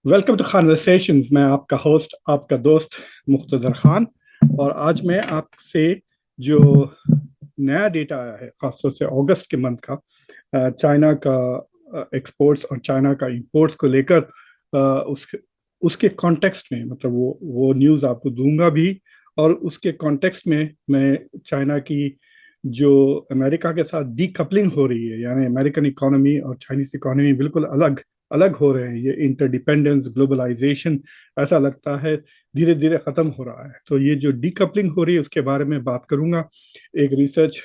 Welcome to conversations. मैं आपका host, आपका दोस्त मुख्तदर खान। और आज मैं आपसे जो नया डेटा आया है, खासतौर से अगस्त के मंथ का, चाइना का एक्सपोर्ट्स और चाइना का इंपोर्ट्स को लेकर, उसके उसके कॉन्टेक्स्ट में, मतलब वो न्यूज़ आपको दूंगा भी। और उसके कॉन्टेक्स्ट में मैं चाइना की जो अमेरिका के साथ डीकपलिंग हो रही है, यानी अमेरिकन इकोनॉमी और चाइनीज इकोनॉमी बिल्कुल अलग अलग हो रहे हैं, ये इंटरडिपेंडेंस, ग्लोबलाइजेशन ऐसा लगता है धीरे धीरे खत्म हो रहा है। तो ये जो डीकपलिंग हो रही है उसके बारे में बात करूंगा। एक रिसर्च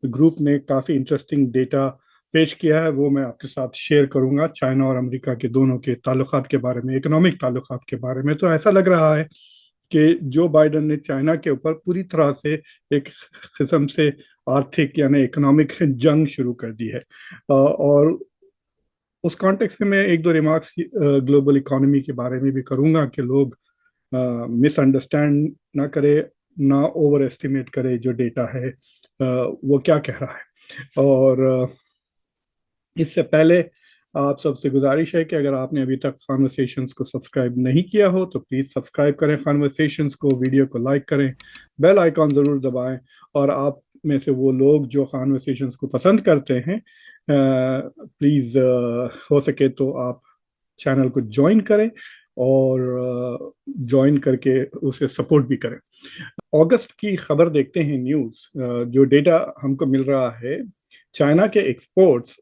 ग्रुप ने काफ़ी इंटरेस्टिंग डेटा पेश किया है, वो मैं आपके साथ शेयर करूंगा, चाइना और अमेरिका के दोनों के ताल्लुकात के बारे में, इकोनॉमिक ताल्लुकात के बारे में। तो ऐसा लग रहा है कि जो बाइडन ने चाइना के ऊपर पूरी तरह से एक किस्म से आर्थिक यानी इकोनॉमिक जंग शुरू कर दी है। और उस कॉन्टेक्स्ट में मैं एक दो रिमार्क्स ग्लोबल इकोनॉमी के बारे में भी करूंगा कि लोग मिसअंडरस्टैंड ना करे, ना ओवर एस्टिमेट करे जो डेटा है वो क्या कह रहा है। और इससे पहले आप सबसे गुजारिश है कि अगर आपने अभी तक कॉन्वर्सेशंस को सब्सक्राइब नहीं किया हो तो प्लीज़ सब्सक्राइब करें कॉन्वर्सेशंस को, वीडियो को लाइक करें, बेल आइकॉन ज़रूर दबाएं। और आप में से वो लोग जो कॉन्वर्सेशंस को पसंद करते हैं, प्लीज़ हो सके तो आप चैनल को ज्वाइन करें और ज्वाइन करके उसे सपोर्ट भी करें। अगस्त की खबर देखते हैं, न्यूज़ जो डेटा हमको मिल रहा है, चाइना के एक्सपोर्ट्स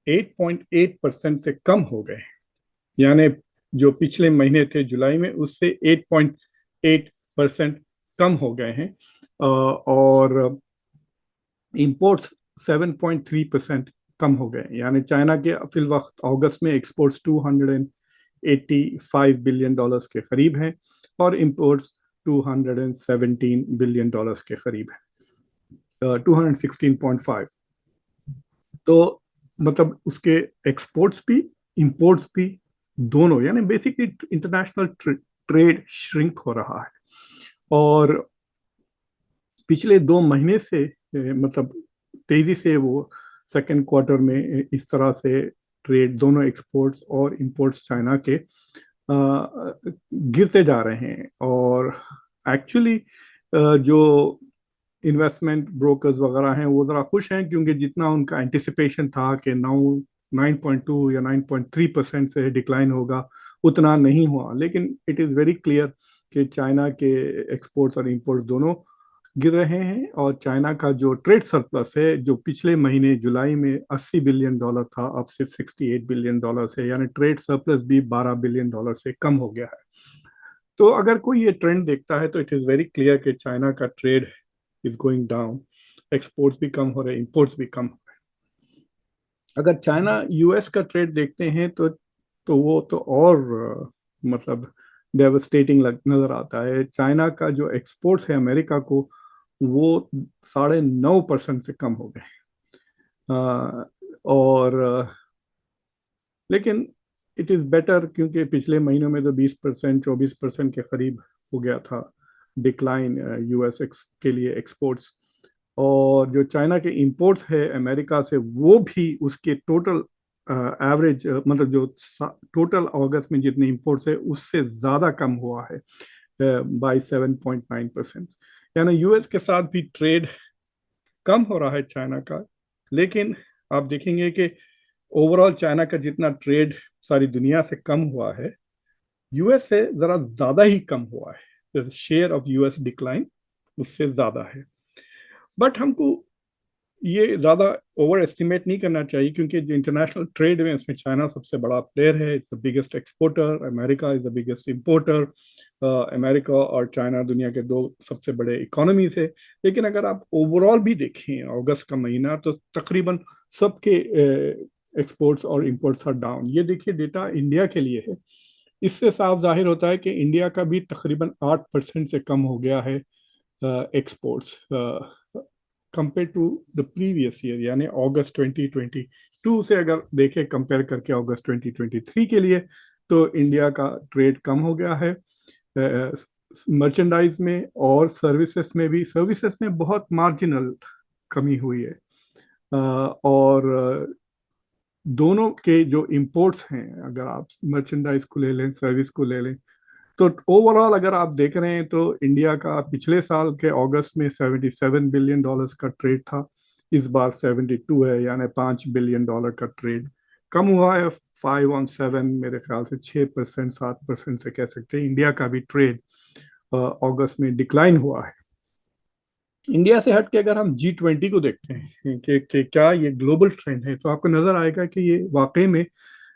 8.8% से कम हो गए, यानी जो पिछले महीने थे जुलाई में उससे 8.8% कम हो गए हैं। और इंपोर्ट्स 7.3% कम हो गए, यानी चाइना के फिल वक्त अगस्त में एक्सपोर्ट्स 285 बिलियन डॉलर्स के करीब हैं और इंपोर्ट्स 217 बिलियन डॉलर्स के करीब है, 216.5। तो मतलब उसके एक्सपोर्ट्स भी इंपोर्ट्स भी दोनों, यानी बेसिकली इंटरनेशनल ट्रेड श्रिंक हो रहा है। और पिछले 2 महीने से मतलब तेजी से वो सेकेंड क्वार्टर में इस तरह से ट्रेड, दोनों एक्सपोर्ट्स और इंपोर्ट्स चाइना के गिरते जा रहे हैं। और एक्चुअली जो इन्वेस्टमेंट ब्रोकर्स वगैरह हैं वो ज़रा खुश हैं, क्योंकि जितना उनका एंटिसिपेशन था कि 9.2 या 9.3% से डिक्लाइन होगा, उतना नहीं हुआ। लेकिन इट इज़ वेरी क्लियर कि चाइना के एक्सपोर्ट्स और इंपोर्ट्स दोनों गिर रहे हैं। और चाइना का जो ट्रेड सरप्लस है, जो पिछले महीने जुलाई में 80 बिलियन डॉलर था, अब सिर्फ 68 बिलियन डॉलर है, यानी ट्रेड सरप्लस भी 12 बिलियन डॉलर से कम हो गया है। तो अगर कोई ये ट्रेंड देखता है तो इट इज़ वेरी क्लियर कि चाइना का trade is going down, exports भी कम हो रहे, इंपोर्ट्स भी कम हो रहे। अगर चाइना यूएस का ट्रेड देखते हैं तो वो तो और मतलब डेवस्टेटिंग नजर आता है। चाइना का जो एक्सपोर्ट्स है अमेरिका को, वो 9.5% से कम हो गए। और लेकिन इट इज़ बेटर, क्योंकि पिछले महीनों में तो 20%, 24% के करीब हो गया था डिक्लाइन यूएस के लिए एक्सपोर्ट्स। और जो चाइना के इंपोर्ट्स है अमेरिका से, वो भी उसके टोटल एवरेज, मतलब जो टोटल अगस्त में जितने इंपोर्ट्स है उससे ज़्यादा कम हुआ है, बाई 7.9%। यानी यूएस के साथ भी ट्रेड कम हो रहा है चाइना का। लेकिन आप देखेंगे कि ओवरऑल चाइना का जितना ट्रेड सारी दुनिया से कम हुआ है, यूएस से ज़रा ज़्यादा ही कम हुआ है। शेयर ऑफ यूएस डिक्लाइन उससे ज़्यादा है। बट हमको ये ज़्यादा ओवर एस्टिमेट नहीं करना चाहिए, क्योंकि जो इंटरनेशनल ट्रेड में इसमें चाइना सबसे बड़ा प्लेयर है, it's the biggest exporter, America is the biggest importer. America और चाइना दुनिया के दो सबसे बड़े इकोनॉमीज है। लेकिन अगर आप ओवरऑल भी देखें अगस्त का महीना, तो तकरीबन सबके एक्सपोर्ट्स और इंपोर्ट्स आर डाउन। ये देखिए डेटा इंडिया के लिए है, इससे साफ जाहिर होता है कि इंडिया का भी तकरीबन 8% से कम हो गया है exports compare to the previous year, यानी अगस्त 2022 से अगर देखें कंपेयर करके अगस्त 2023 के लिए, तो इंडिया का ट्रेड कम हो गया है मर्चेंडाइज में और सर्विसेज में भी। सर्विसेज में बहुत मार्जिनल कमी हुई है। और दोनों के जो इम्पोर्ट्स हैं, अगर आप मर्चेंडाइज को ले लें, सर्विस को ले लें, तो ओवरऑल अगर आप देख रहे हैं तो इंडिया का पिछले साल के अगस्त में $77 बिलियन का ट्रेड था। इस बार 72 है, यानी $5 बिलियन का ट्रेड कम हुआ है। 5 on 7, मेरे ख्याल से 6%, 7% से कह सकते हैं। इंडिया का भी ट्रेड अगस्त में डिक्लाइन हुआ है। इंडिया से हट के अगर हम G20 को देखते हैं कि क्या ये ग्लोबल ट्रेंड है, तो आपको नजर आएगा कि ये वाकई में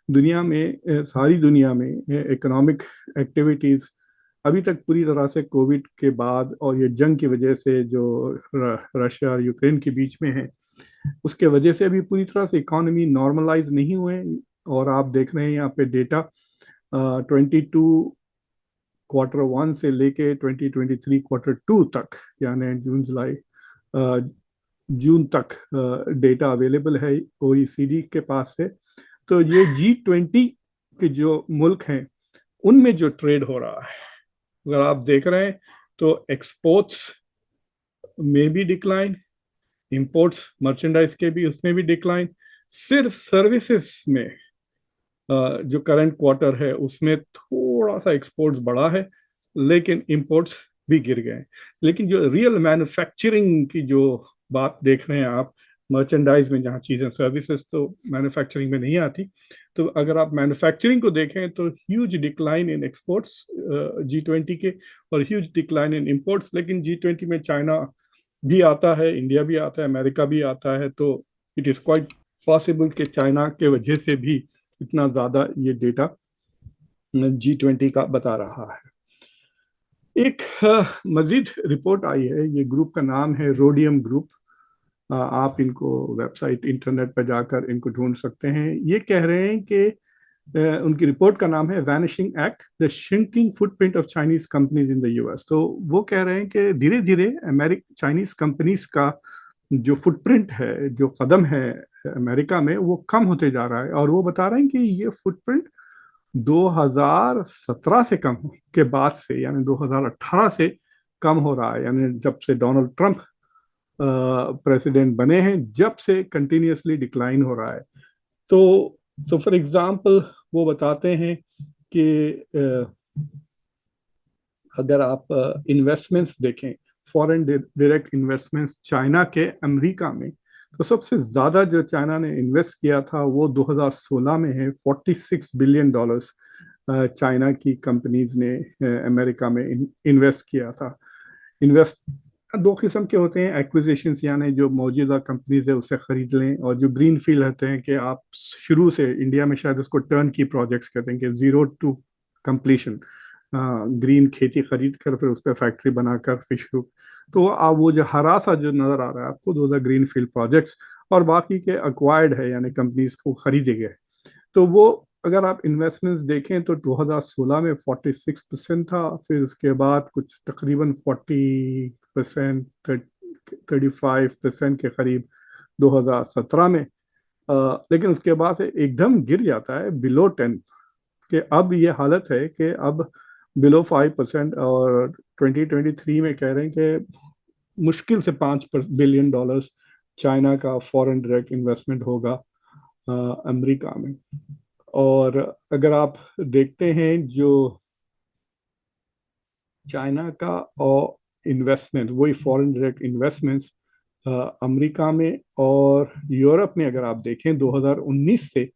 दुनिया में, सारी दुनिया में इकोनॉमिक एक्टिविटीज अभी तक पूरी तरह से कोविड के बाद और ये जंग की वजह से जो रशिया और यूक्रेन के बीच में है, उसके वजह से अभी पूरी तरह से इकोनॉमी नॉर्मलाइज नहीं हुए। और आप देख रहे हैं यहाँ पे डेटा 22 क्वार्टर 1 से लेके 2023 क्वार्टर 2 तक, यानी जून जुलाई जून तक डेटा अवेलेबल है OECD के पास से। तो ये G20 के जो मुल्क हैं उनमें जो ट्रेड हो रहा है, अगर आप देख रहे हैं तो एक्सपोर्ट्स में भी डिक्लाइन, इंपोर्ट्स मर्चेंडाइज के भी उसमें भी डिक्लाइन। सिर्फ सर्विसेज में जो करंट क्वार्टर है उसमें थोड़ा सा एक्सपोर्ट्स बढ़ा है, लेकिन इंपोर्ट्स भी गिर गए। लेकिन जो रियल मैन्युफैक्चरिंग की जो बात देख रहे हैं आप, मर्चेंडाइज में जहाँ चीज़ें, सर्विसेज तो मैन्युफैक्चरिंग में नहीं आती, तो अगर आप मैन्युफैक्चरिंग को देखें तो huge decline in exports G20 के, और ह्यूज डिक्लाइन इन इंपोर्ट्स। लेकिन G20 में चाइना भी आता है, इंडिया भी आता है, अमेरिका भी आता है, तो इट इज़ क्वाइट पॉसिबल कि चाइना के वजह से भी इतना ज़्यादा ये डेटा G20 का बता रहा है। एक मजीद रिपोर्ट आई है, ये ग्रुप का नाम है रोडियम ग्रुप। आप इनको वेबसाइट इंटरनेट पर जाकर इनको ढूंढ सकते हैं। ये कह रहे हैं कि उनकी रिपोर्ट का नाम है vanishing act, the shrinking footprint of Chinese companies in the US। तो वो कह रहे हैं कि धीरे धीरे चाइनीज कंपनीज का जो फुटप्रिंट है, जो कदम है अमेरिका में, वो कम होते जा रहा है। और वो बता रहे हैं कि ये फुटप्रिंट 2017 से कम के बाद से, यानी 2018 से कम हो रहा है, यानी जब से डोनाल्ड ट्रंप प्रेसिडेंट बने हैं, जब से कंटिन्यूसली डिक्लाइन हो रहा है। तो फॉर एग्जांपल वो बताते हैं कि अगर आप इन्वेस्टमेंट्स देखें, फॉरेन डायरेक्ट इन्वेस्टमेंट्स चाइना के अमेरिका में, तो सबसे ज़्यादा जो चाइना ने इन्वेस्ट किया था वो 2016 में है। $46 बिलियन चाइना की कंपनीज ने अमेरिका में इन्वेस्ट किया था। इन्वेस्ट दो किस्म के होते हैं, एक्विजिशंस यानी जो मौजूदा कंपनीज है उससे खरीद लें, और जो ग्रीन फील्ड होते हैं कि आप शुरू से, इंडिया में शायद उसको टर्न की प्रोजेक्ट्स कहते हैं, कि जीरो टू कंप्लीशन, ग्रीन खेती खरीद कर फिर उस पर फैक्ट्री बनाकर फिश शुरू। तो आप वो जो हरा सा जो नज़र आ रहा है आपको, दो ग्रीन फील्ड प्रोजेक्ट्स, और बाकी के अक्वायर्ड है, यानी कंपनीज को खरीदे गए। तो वो अगर आप इन्वेस्टमेंट्स देखें तो 2016 में 46% था, फिर उसके बाद कुछ तकरीबन 40%, 35% के करीब 2017 में। लेकिन उसके बाद से एकदम गिर जाता है बिलो 10, कि अब ये हालत है कि अब बिलो 5%। और 2023 में कह रहे हैं कि मुश्किल से $5 बिलियन चाइना का फॉरेन डायरेक्ट इन्वेस्टमेंट होगा अमेरिका में। और अगर आप देखते हैं जो चाइना का और इन्वेस्टमेंट, वही फॉरेन डायरेक्ट इन्वेस्टमेंट्स अमेरिका में और यूरोप में, अगर आप देखें 2019 से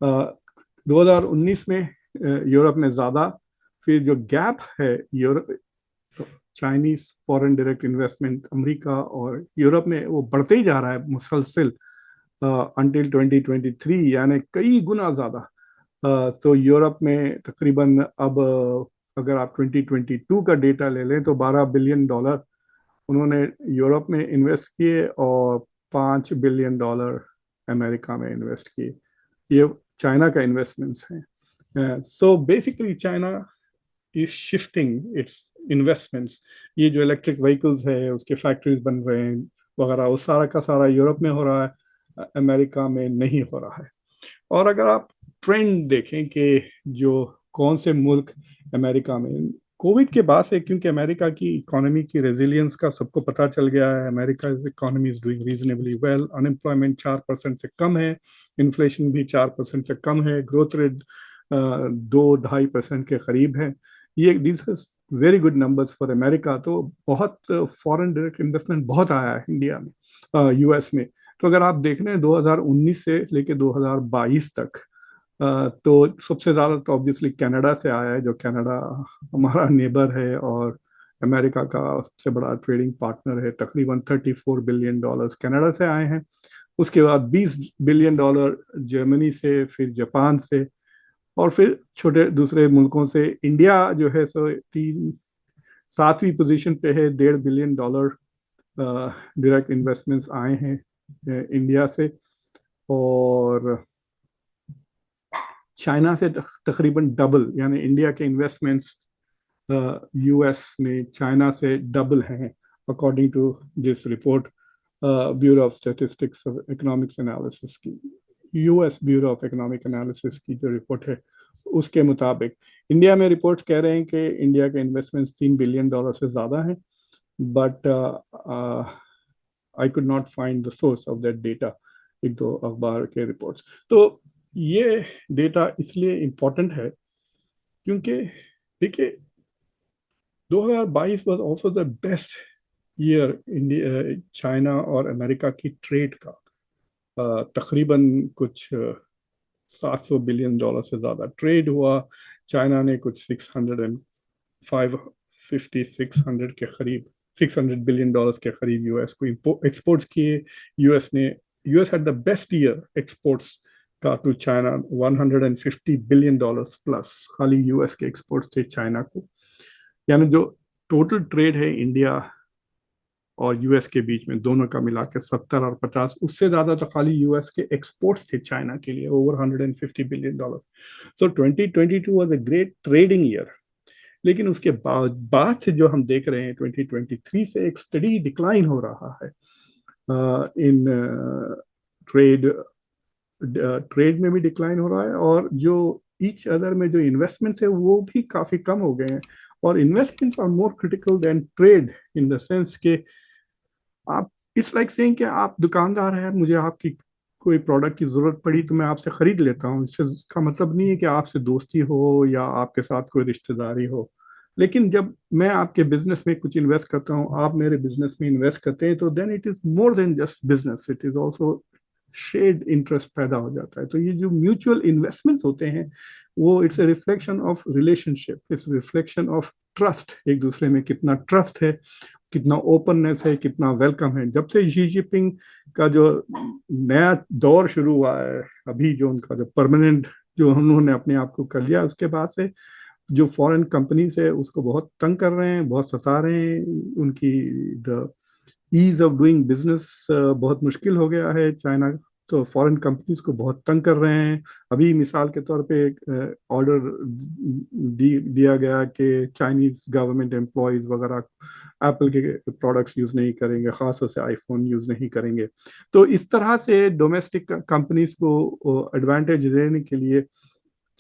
2019 में यूरोप में ज़्यादा, फिर जो गैप है Europe Chinese foreign direct investment America और यूरोप में, वो बढ़ते ही जा रहा है मुसलसल अंटिल 2023, यानी कई गुना ज़्यादा। तो यूरोप में तकरीबन अब अगर आप 2022 का डेटा ले लें तो $12 बिलियन उन्होंने यूरोप में इन्वेस्ट किए और $5 बिलियन अमेरिका में इन्वेस्ट किए। ये चाइना का इन्वेस्टमेंट्स हैं। So basically China is shifting it's investments. ये जो इलेक्ट्रिक व्हीकल्स है, उसके फैक्ट्रीज बन रहे हैं वगैरह, वो सारा का सारा यूरोप में हो रहा है, अमेरिका में नहीं हो रहा है। और अगर आप ट्रेंड देखें कि जो कौन से मुल्क अमेरिका में कोविड के बाद से, क्योंकि अमेरिका की इकोनॉमी की रेजिलियंस का सबको पता चल गया है, America economy is doing reasonably well, unemployment 4% से कम है, इन्फ्लेशन भी 4% से कम है, ग्रोथ रेट 2-2.5% के करीब है। ये this is very good numbers for America. तो बहुत फॉरेन डायरेक्ट इन्वेस्टमेंट बहुत आया है इंडिया में, यूएस में। तो अगर आप देख रहे हैं 2019 से लेके 2022 तक, तो सबसे ज़्यादा तो ऑब्वियसली कनाडा से आया है, जो कनाडा हमारा नेबर है और अमेरिका का सबसे बड़ा ट्रेडिंग पार्टनर है। तकरीबन $34 बिलियन कनाडा से आए हैं। उसके बाद $20 बिलियन जर्मनी से, फिर जापान से, और फिर छोटे दूसरे मुल्कों से। इंडिया जो है सो 7वीं पोजीशन पे है, $1.5 बिलियन डायरेक्ट इन्वेस्टमेंट्स आए हैं इंडिया से। और चाइना से तकरीबन डबल, यानी इंडिया के इन्वेस्टमेंट्स यूएस में चाइना से डबल हैं, according to this report bureau of statistics of economics analysis की, US bureau of economic analysis की जो रिपोर्ट है उसके मुताबिक। इंडिया में रिपोर्ट्स कह रहे हैं कि इंडिया के इन्वेस्टमेंट्स $3 बिलियन से ज़्यादा हैं, but I could not find the source of that data, एक दो अखबार के रिपोर्ट्स। तो ये डेटा इसलिए इम्पोर्टेंट है क्योंकि देखिए 2022 was also the best year India China और अमेरिका की ट्रेड का। तकरीबन कुछ $700 बिलियन से ज़्यादा ट्रेड हुआ। चाइना ने कुछ 600 के करीब, $600 बिलियन के करीब यूएस को एक्सपोर्ट्स किए। US had the best year exports का टू चाइना, $150 बिलियन प्लस खाली यूएस के एक्सपोर्ट्स थे चाइना को। यानी जो टोटल ट्रेड है इंडिया और यूएस के बीच में, दोनों का मिला के 70 और 50, उससे ज़्यादा तो खाली यूएस के एक्सपोर्ट्स थे चाइना के लिए, over $150 billion. So 2022 was a great trading year. लेकिन उसके बाद से जो हम देख रहे हैं 2023 से एक स्टडी डिक्लाइन हो रहा है इन ट्रेड में भी डिक्लाइन हो रहा है, और जो ईच अदर में जो इन्वेस्टमेंट्स है वो भी काफ़ी कम हो गए हैं। और investments are more critical than trade in the sense के आप, इट्स लाइक सेइंग कि आप दुकानदार हैं, मुझे आपकी कोई प्रोडक्ट की ज़रूरत पड़ी तो मैं आपसे ख़रीद लेता हूँ। इसका मतलब नहीं है कि आपसे दोस्ती हो या आपके साथ कोई रिश्तेदारी हो। लेकिन जब मैं आपके बिजनेस में कुछ इन्वेस्ट करता हूँ, आप मेरे बिजनेस में इन्वेस्ट करते हैं, तो then it is more than just business, it is also shared interest पैदा हो जाता है। तो ये जो म्यूचुअल इन्वेस्टमेंट्स होते हैं वो it's a reflection of relationship, it's reflection of trust, एक दूसरे में कितना ट्रस्ट है, कितना ओपननेस है, कितना वेलकम है। जब से शी जिनपिंग का जो नया दौर शुरू हुआ है, अभी जो उनका जो परमानेंट जो उन्होंने अपने आप को कर लिया, उसके बाद से जो फॉरेन कंपनीज है उसको बहुत तंग कर रहे हैं, बहुत सता रहे हैं। उनकी the ease of doing business बहुत मुश्किल हो गया है चाइना, तो फॉरेन कंपनीज को बहुत तंग कर रहे हैं। अभी मिसाल के तौर पे एक ऑर्डर दिया गया कि चाइनीज गवर्नमेंट एम्प्लॉयज वगैरह एप्पल के प्रोडक्ट्स यूज़ नहीं करेंगे, ख़ासतौर से आईफोन यूज़ नहीं करेंगे। तो इस तरह से डोमेस्टिक कंपनीज को एडवांटेज देने के लिए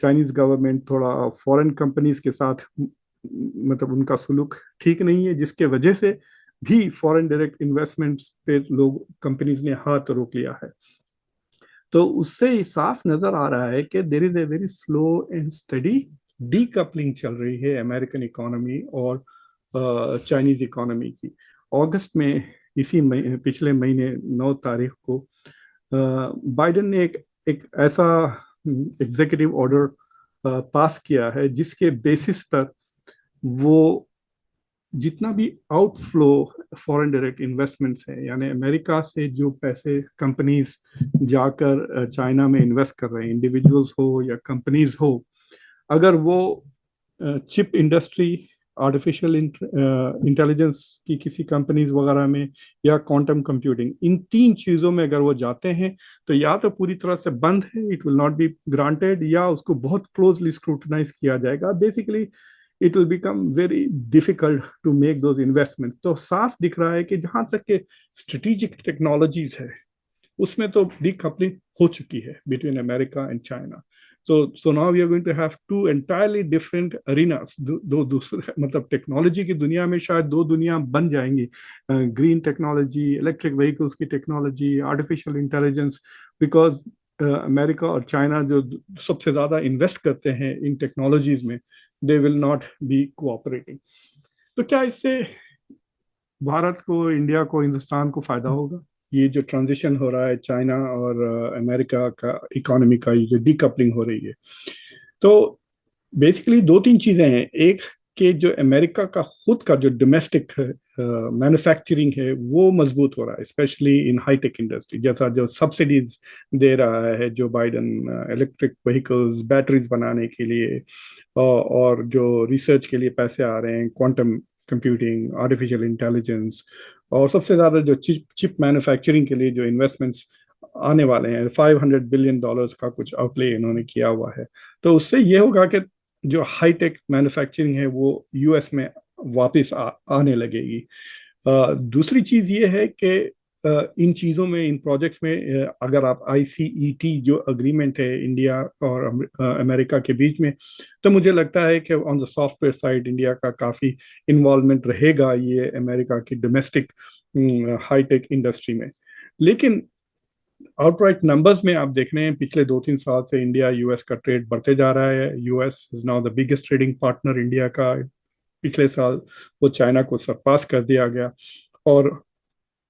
चाइनीज गवर्नमेंट थोड़ा फॉरेन कंपनीज के साथ, मतलब उनका सुलूक ठीक नहीं है, जिसके वजह से भी फॉरेन डायरेक्ट इन्वेस्टमेंट्स पे लोग कंपनीज ने हाथ रोक लिया है। तो उससे साफ नजर आ रहा है कि there is a very slow and steady decoupling चल रही है अमेरिकन इकोनॉमी और चाइनीज इकोनॉमी की। अगस्त में पिछले महीने 9 तारीख को बाइडेन ने एक ऐसा एग्जीक्यूटिव ऑर्डर पास किया है जिसके बेसिस पर वो जितना भी आउटफ्लो फॉरेन डायरेक्ट इन्वेस्टमेंट्स है, यानी अमेरिका से जो पैसे कंपनीज जाकर चाइना में इन्वेस्ट कर रहे हैं, इंडिविजुअल्स हो या कंपनीज हो, अगर वो चिप इंडस्ट्री, आर्टिफिशियल इंटेलिजेंस की किसी कंपनीज वगैरह में, या क्वांटम कंप्यूटिंग, इन 3 चीज़ों में अगर वो जाते हैं तो या तो पूरी तरह से बंद है, it will not be granted, या उसको बहुत क्लोजली स्क्रूटनाइज किया जाएगा। Basically it will become very difficult to make those investment. तो साफ दिख रहा है कि जहाँ तक के स्ट्रेटेजिक टेक्नोलॉजीज है उसमें तो डीकपलिंग हो चुकी है between America and China. So now we are going to have two entirely different arenas. दो दूसरे मतलब टेक्नोलॉजी की दुनिया में शायद दो दुनिया बन जाएंगी, ग्रीन टेक्नोलॉजी, इलेक्ट्रिक व्हीकल्स की technology, artificial intelligence, because America और चाइना जो सबसे ज़्यादा इन्वेस्ट करते हैं इन टेक्नोलॉजीज में, they will not B cooperating. तो क्या इससे भारत को, इंडिया को, हिंदुस्तान को फायदा होगा? ये जो ट्रांजिशन हो रहा है चाइना और अमेरिका का इकोनॉमी का, ये जो डीकपलिंग हो रही है, तो बेसिकली दो तीन चीजें हैं. एक कि जो अमेरिका का खुद का जो डोमेस्टिक मैन्युफैक्चरिंग है वो मजबूत हो रहा है, स्पेशली इन हाईटेक इंडस्ट्री. जैसा जो सब्सिडीज दे रहा है जो बाइडन, इलेक्ट्रिक व्हीकल्स, बैटरीज बनाने के लिए, और जो रिसर्च के लिए पैसे आ रहे हैं, क्वांटम कंप्यूटिंग, आर्टिफिशियल इंटेलिजेंस, और सबसे ज़्यादा जो चिप मैन्युफैक्चरिंग के लिए जो इन्वेस्टमेंट्स आने वाले हैं, $500 बिलियन का कुछ आउटले इन्होंने किया हुआ है. तो उससे ये होगा कि जो हाईटेक मैन्युफैक्चरिंग है वो यूएस में वापस आने लगेगी. दूसरी चीज़ ये है कि इन चीज़ों में, इन प्रोजेक्ट्स में, अगर आप ICET जो अग्रीमेंट है इंडिया और अमेरिका के बीच में, तो मुझे लगता है कि on the software side India का काफ़ी इन्वॉल्वमेंट रहेगा ये अमेरिका की डोमेस्टिक हाईटेक इंडस्ट्री में. लेकिन आउटराइट नंबर्स में आप देख रहे हैं पिछले 2-3 साल से इंडिया यूएस का ट्रेड बढ़ते जा रहा है. US is now the biggest trading partner India का. पिछले साल वो चाइना को सरपास कर दिया गया, और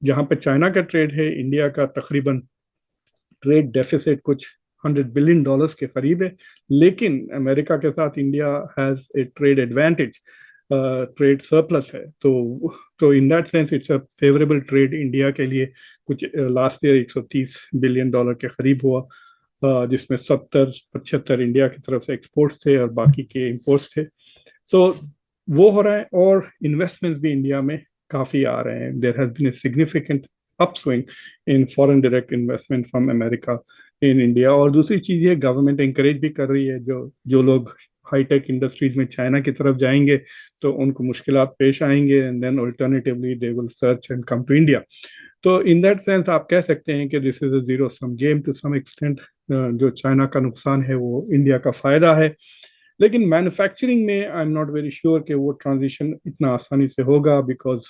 जहां पे चाइना का ट्रेड है, इंडिया का तकरीबन ट्रेड डेफिसिट कुछ $100 बिलियन के करीब है. लेकिन अमेरिका के साथ India has a trade advantage, trade surplus है. तो in that sense it's a favourable trade India के लिए. कुछ लास्ट ईयर $130 बिलियन के करीब हुआ, जिसमें 70-75 इंडिया की तरफ से एक्सपोर्ट्स थे और बाकी के इंपोर्ट्स थे. सो वो हो रहा है, और इन्वेस्टमेंट्स भी इंडिया में काफ़ी आ रहे हैं. There has been a significant upswing in foreign direct investment from America in India. और दूसरी चीज़ ये, गवर्नमेंट इंकरेज भी कर रही है, जो लोग हाईटेक इंडस्ट्रीज में चाइना की तरफ जाएंगे तो उनको मुश्किलात पेश आएंगे, and then alternatively they will search and come to India. तो इन दैट सेंस आप कह सकते हैं कि this is a zero sum game to some extent. जो चाइना का नुकसान है वो इंडिया का फायदा है. लेकिन मैन्युफैक्चरिंग में I am not very sure कि वो ट्रांजिशन इतना आसानी से होगा, बिकॉज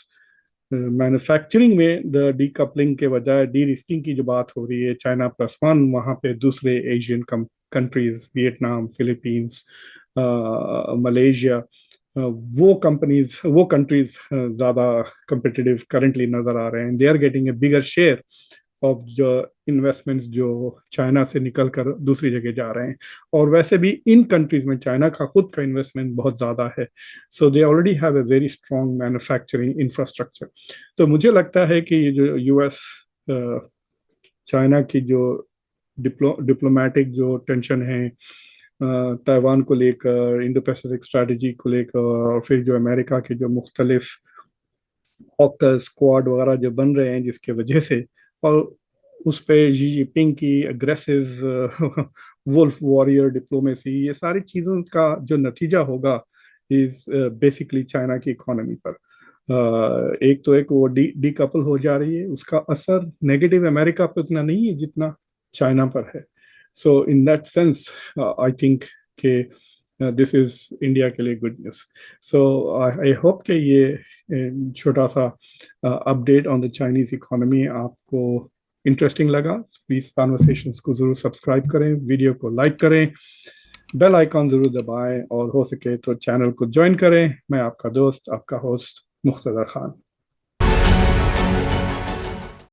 मैन्युफैक्चरिंग में द डीकपलिंग के बजाय डी रिस्किंग की जो बात हो रही है, चाइना प्लस वन, वहाँ पे दूसरे Asian countries, Vietnam, Philippines, Malaysia, वो कंट्रीज ज़्यादा competitive करंटली नज़र आ रहे हैं. They are getting a bigger share of जो इन्वेस्टमेंट्स जो चाइना से निकल कर दूसरी जगह जा रहे हैं. और वैसे भी इन कंट्रीज में चाइना का खुद का इन्वेस्टमेंट बहुत ज़्यादा है. So they already have a very strong manufacturing infrastructure. तो मुझे लगता है कि ये जो यूएस चाइना की जो डिप्लोमेटिक जो टेंशन है ताइवान को लेकर, इंडो पैसिफिक स्ट्रैटेजी को लेकर, और फिर जो अमेरिका के जो मुख्तलिफ ऑकस स्क्वाड वगैरह जो बन रहे हैं जिसके वजह से, और उस पे शी जिनपिंग की अग्रेसिव वुल्फ वॉरियर डिप्लोमेसी, ये सारी चीज़ों का जो नतीजा होगा इज बेसिकली चाइना की इकोनॉमी पर. एक तो एक वो डीकपल हो जा रही है, उसका असर नेगेटिव अमेरिका पर उतना नहीं है जितना चाइना पर है. So in that sense I think कि दिस इज इंडिया के लिए good news. So I hope कि ये छोटा सा update on the Chinese economy आपको इंटरेस्टिंग लगा. प्लीज़ कॉन्वर्सेशंस को ज़रूर सब्सक्राइब करें, वीडियो को लाइक करें, बेल आइकॉन ज़रूर दबाएं, और हो सके तो चैनल को ज्वाइन करें. मैं आपका दोस्त, आपका होस्ट मुख्तदर खान.